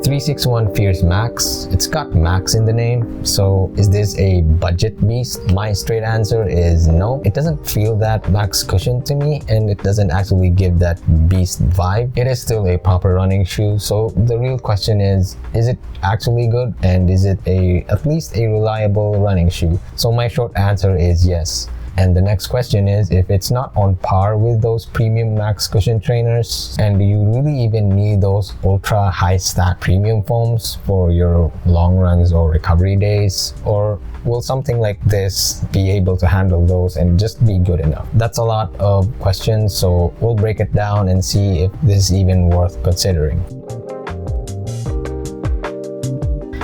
361 Fierce Max. It's got Max in the name, so is this a budget beast? My straight answer is no. It doesn't feel that max cushion to me, and it doesn't actually give that beast vibe. It is still a proper running shoe, so the real question is it actually good, and is it at least a reliable running shoe? So my short answer is yes. And the next question is, if it's not on par with those premium max cushion trainers, and do you really even need those ultra high stack premium foams for your long runs or recovery days? Or will something like this be able to handle those and just be good enough? That's a lot of questions, so we'll break it down and see if this is even worth considering.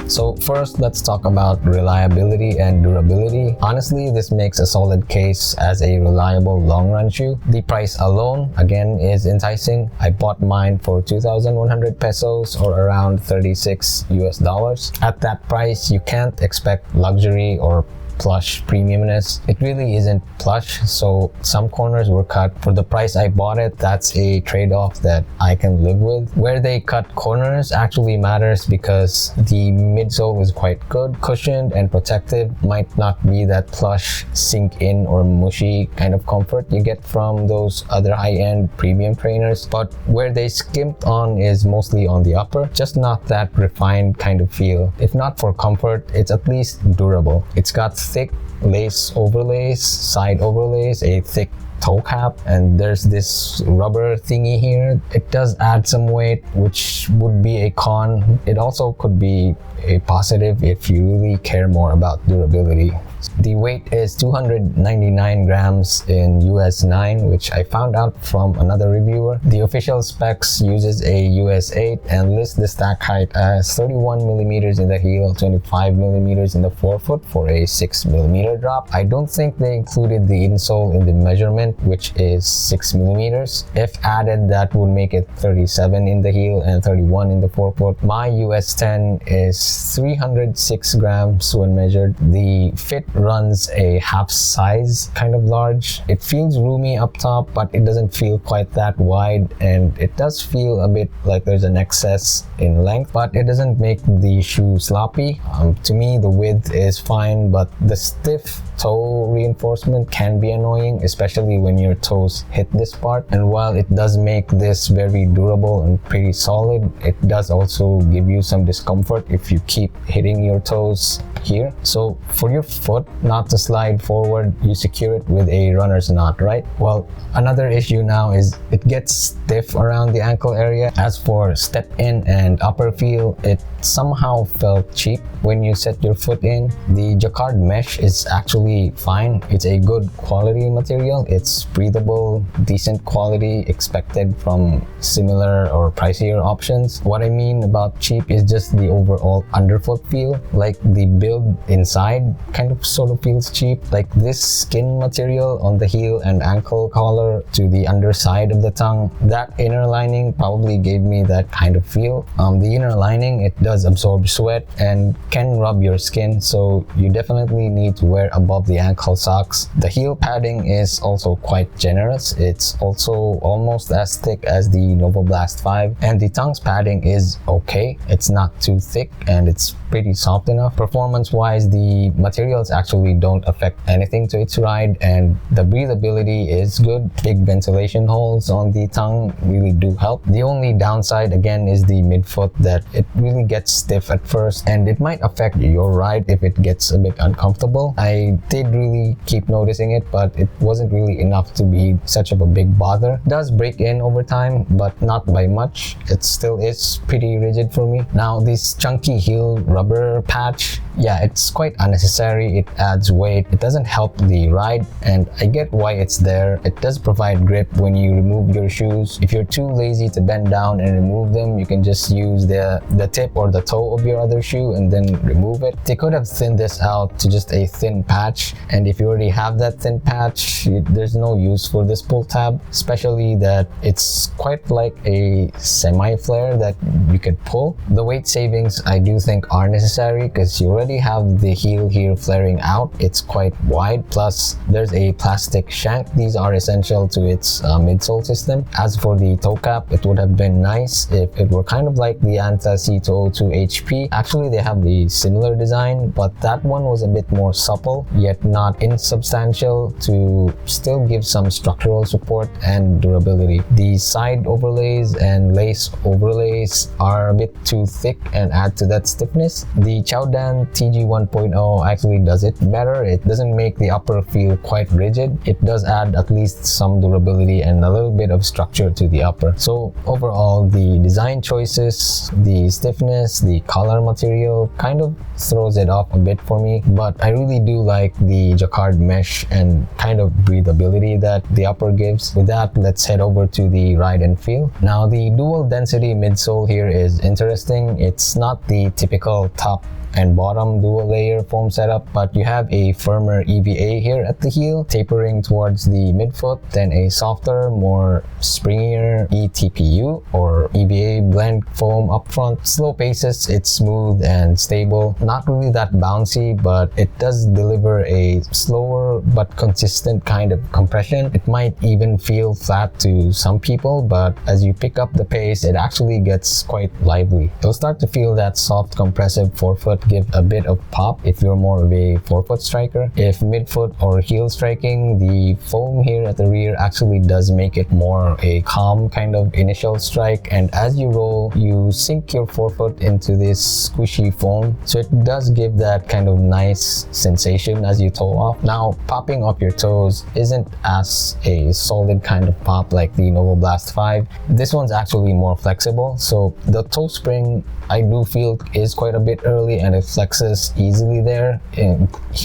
So first, let's talk about reliability and durability. Honestly, this makes a solid case as a reliable long run shoe. The price alone, again, is enticing. I bought mine for 2,100 pesos or around $36 US. At that price, you can't expect luxury or plush premiumness. It really isn't plush, so some corners were cut. For the price I bought it, that's a trade-off that I can live with. Where they cut corners actually matters because the midsole is quite good, cushioned and protective. Might not be that plush, sink in or mushy kind of comfort you get from those other high-end premium trainers, but where they skimped on is mostly on the upper, just not that refined kind of feel. If not for comfort, it's at least durable. It's got thick lace overlays, side overlays, a thick toe cap, and there's this rubber thingy here. It does add some weight, which would be a con. It also could be a positive if you really care more about durability. The weight is 299 grams in US 9, which I found out from another reviewer. The official specs uses a US 8 and lists the stack height as 31 millimeters in the heel, 25 millimeters in the forefoot for a 6 millimeter drop. I don't think they included the insole in the measurement, which is 6 millimeters. If added, that would make it 37 in the heel and 31 in the forefoot. My US 10 is 306 grams when measured. The fit runs a half size, kind of large. It feels roomy up top, but it doesn't feel quite that wide, and it does feel a bit like there's an excess in length, but it doesn't make the shoe sloppy. To me, the width is fine, but the stiff toe reinforcement can be annoying, especially when your toes hit this part. And while it does make this very durable and pretty solid, it does also give you some discomfort if you keep hitting your toes here. So for your foot not to slide forward, you secure it with a runner's knot, right? Well, another issue now is it gets stiff around the ankle area. As for step in and upper feel, it somehow felt cheap when you set your foot in. The jacquard mesh is actually fine. It's a good quality material. It's breathable, decent quality expected from similar or pricier options. What I mean about cheap is just the overall underfoot feel. Like the build inside kind of sort of feels cheap. Like this skin material on the heel and ankle collar to the underside of the tongue, that inner lining probably gave me that kind of feel. The inner lining, it does absorb sweat and can rub your skin, so you definitely need to wear above the ankle socks. The heel padding is also quite generous. It's also almost as thick as the Novoblast 5, and the tongue's padding is okay. It's not too thick and it's pretty soft enough. Performance wise, the materials actually don't affect anything to its ride, and the breathability is good. Big ventilation holes on the tongue really do help. The only downside again is the midfoot, that it really gets stiff at first and it might affect your ride if it gets a bit uncomfortable. I did really keep noticing it, but it wasn't really enough to be such of a big bother. It does break in over time, but not by much. It still is pretty rigid for me. Now this chunky heel rubber patch, yeah, it's quite unnecessary. It adds weight. It doesn't help the ride, and I get why it's there. It does provide grip when you remove your shoes. If you're too lazy to bend down and remove them, you can just use the tip or the toe of your other shoe and then remove it. They could have thinned this out to just a thin patch, and if you already have that thin patch, there's no use for this pull tab, especially that it's quite like a semi-flare that you could pull. The weight savings I do think are necessary because you already already have the heel here flaring out. It's quite wide, plus there's a plastic shank. These are essential to its midsole system. As for the toe cap, it would have been nice if it were kind of like the Anta C202 HP. Actually, they have the similar design, but that one was a bit more supple, yet not insubstantial, to still give some structural support and durability. The side overlays and lace overlays are a bit too thick and add to that stiffness. The Chowdan TG 1.0 actually does it better. It doesn't make the upper feel quite rigid. It does add at least some durability and a little bit of structure to the upper. So overall, the design choices, the stiffness, the color material kind of throws it off a bit for me, but I really do like the jacquard mesh and kind of breathability that the upper gives. With that, let's head over to the ride and feel. Now, the dual density midsole here is interesting. It's not the typical top and bottom dual layer foam setup, but you have a firmer EVA here at the heel, tapering towards the midfoot, then a softer, more springier ETPU or EVA blend foam up front. Slow paces, it's smooth and stable, not really that bouncy, but it does deliver a slower but consistent kind of compression. It might even feel flat to some people, but as you pick up the pace, it actually gets quite lively. You'll start to feel that soft compressive forefoot give a bit of pop if you're more of a forefoot striker. If midfoot or heel striking, the foam here at the rear actually does make it more a calm kind of initial strike, and as you roll, you sink your forefoot into this squishy foam, so it does give that kind of nice sensation as you toe off. Now, popping off your toes isn't as a solid kind of pop like the Novo Blast 5. This one's actually more flexible, so the toe spring I do feel is quite a bit early and it flexes easily there,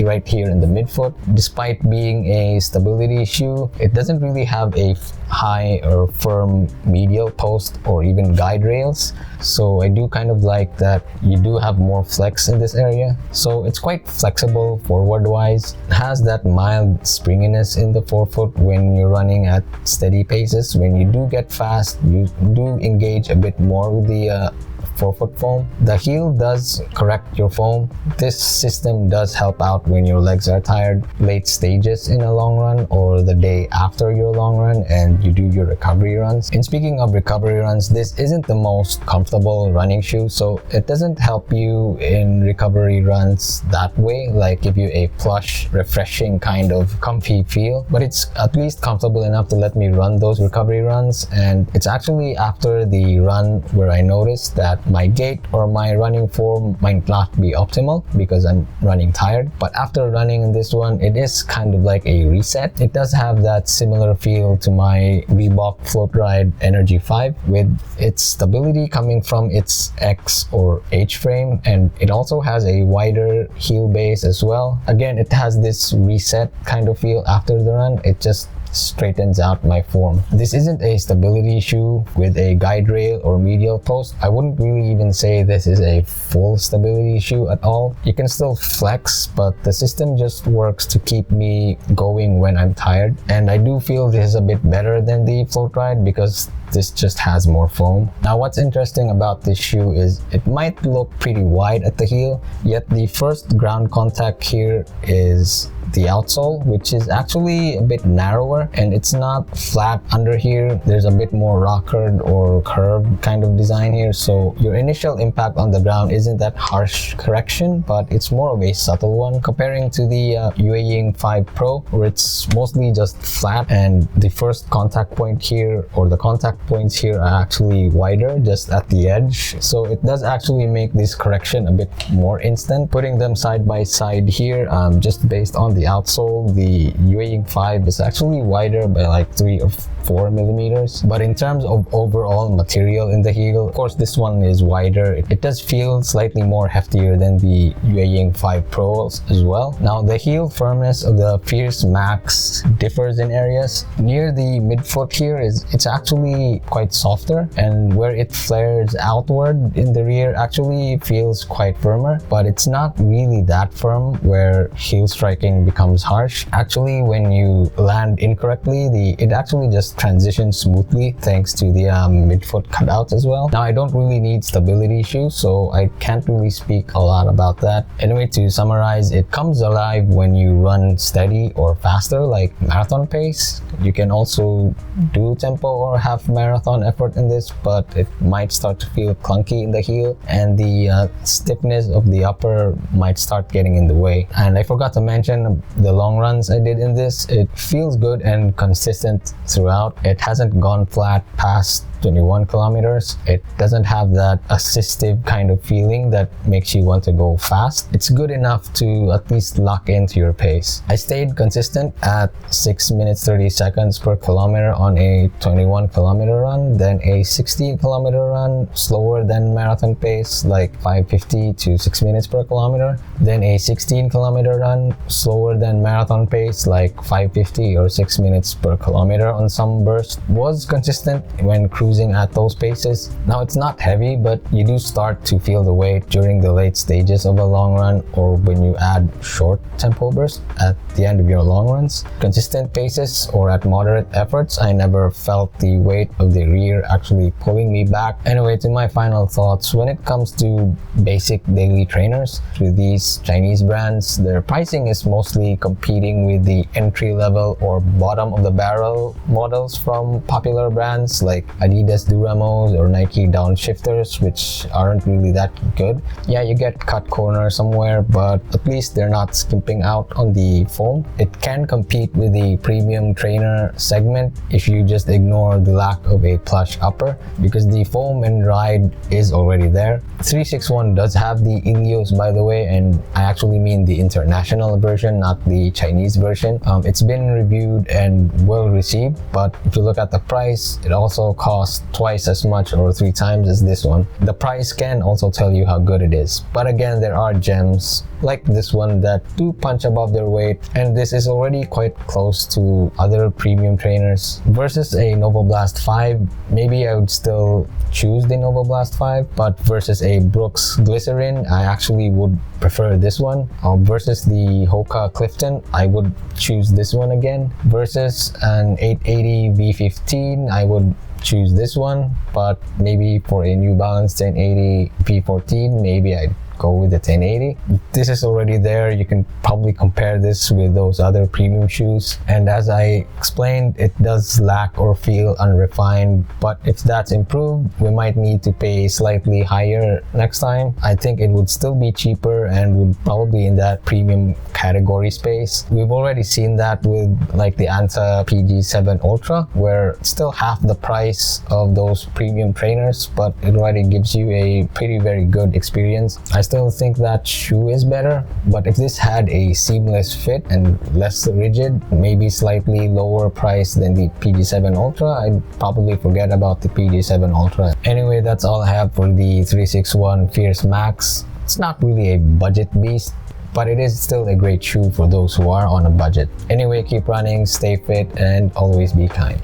right here in the midfoot. Despite being a stability shoe, it doesn't really have a high or firm medial post or even guide rails, so I do kind of like that you do have more flex in this area. So it's quite flexible forward wise. It has that mild springiness in the forefoot when you're running at steady paces. When you do get fast, you do engage a bit more with the forefoot foam. The heel does correct your foam. This system does help out when your legs are tired, late stages in a long run, or the day after your long run and you do your recovery runs. And speaking of recovery runs, this isn't the most comfortable running shoe, so it doesn't help you in recovery runs that way, like give you a plush, refreshing kind of comfy feel, but it's at least comfortable enough to let me run those recovery runs. And it's actually after the run where I noticed that my gait or my running form might not be optimal because I'm running tired, but after running in this one, it is kind of like a reset. It does have that similar feel to my Reebok Float Ride Energy 5, with its stability coming from its X or H frame, and it also has a wider heel base as well. Again, it has this reset kind of feel after the run. It just straightens out my form. This isn't a stability shoe with a guide rail or medial post. I wouldn't really even say this is a full stability shoe at all. You can still flex, but the system just works to keep me going when I'm tired. And I do feel this is a bit better than the Float Ride because this just has more foam. Now, what's interesting about this shoe is it might look pretty wide at the heel, yet the first ground contact here is the outsole, which is actually a bit narrower, and it's not flat under here. There's a bit more rockered or curved kind of design here, so your initial impact on the ground isn't that harsh correction, but it's more of a subtle one comparing to the Ying 5 Pro, where it's mostly just flat, and the first contact point here, or the contact points here, are actually wider just at the edge, so it does actually make this correction a bit more instant. Putting them side by side here, just based on the outsole, the Ying 5 is actually wider by like 3 or 4 millimeters, but in terms of overall material in the heel, of course this one is wider. It does feel slightly more heftier than the Ying 5 Pros as well. Now, the heel firmness of the Fierce Max differs in areas. Near the midfoot here, it's actually quite softer, and where it flares outward in the rear actually feels quite firmer, but it's not really that firm where heel striking becomes harsh. Actually, when you land incorrectly, it actually just transitions smoothly thanks to the midfoot cutouts as well. Now, I don't really need stability shoes, so I can't really speak a lot about that. Anyway, to summarize, it comes alive when you run steady or faster, like marathon pace. You can also do tempo or half marathon effort in this, but it might start to feel clunky in the heel, and the stiffness of the upper might start getting in the way. And I forgot to mention the long runs I did in this. It feels good and consistent throughout. It hasn't gone flat past 21 kilometers. It doesn't have that assistive kind of feeling that makes you want to go fast. It's good enough to at least lock into your pace. I stayed consistent at 6 minutes 30 seconds per kilometer on a 21 kilometer run, then a 16 kilometer run slower than marathon pace, like 5:50 to 6 minutes per kilometer, then a 16 kilometer run slower than marathon pace, like 5:50 or 6 minutes per kilometer on some burst. Was consistent when cruising at those paces. Now, it's not heavy, but you do start to feel the weight during the late stages of a long run, or when you add short tempo bursts at the end of your long runs. Consistent paces or at moderate efforts, I never felt the weight of the rear actually pulling me back. Anyway, to my final thoughts, when it comes to basic daily trainers with these Chinese brands, their pricing is mostly competing with the entry level or bottom of the barrel models from popular brands like Adidas Duramos or Nike Downshifters, which aren't really that good. Yeah, you get cut corner somewhere, but at least they're not skimping out on the foam. It can compete with the premium trainer segment if you just ignore the lack of a plush upper, because the foam and ride is already there. 361 does have the Ilios, by the way, and I actually mean the international version, not the Chinese version. It's been reviewed and well received, but if you look at the price, it also costs twice as much or 3 times as this one. The price can also tell you how good it is, but again, there are gems like this one that do punch above their weight, and this is already quite close to other premium trainers. Versus a Novoblast 5, maybe I would still choose the Novoblast 5, but versus a Brooks Glycerin, I actually would prefer this one. Versus the Hoka Clifton, I would choose this one again. Versus an 880 V15, I would choose this one, but maybe for a New Balance 1080 V14, maybe I'd go with the 1080. This is already there. You can probably compare this with those other premium shoes, and as I explained, it does lack or feel unrefined, but if that's improved, we might need to pay slightly higher next time. I think it would still be cheaper and would probably in that premium category space. We've already seen that with like the Anta PG7 Ultra, where it's still half the price of those premium trainers, but it already gives you a very good experience. I still think that shoe is better, but if this had a seamless fit and less rigid, maybe slightly lower price than the PG7 Ultra, I'd probably forget about the PG7 Ultra. Anyway, that's all I have for the 361 Fierce Max. It's not really a budget beast, but it is still a great shoe for those who are on a budget. Anyway, keep running, stay fit, and always be kind.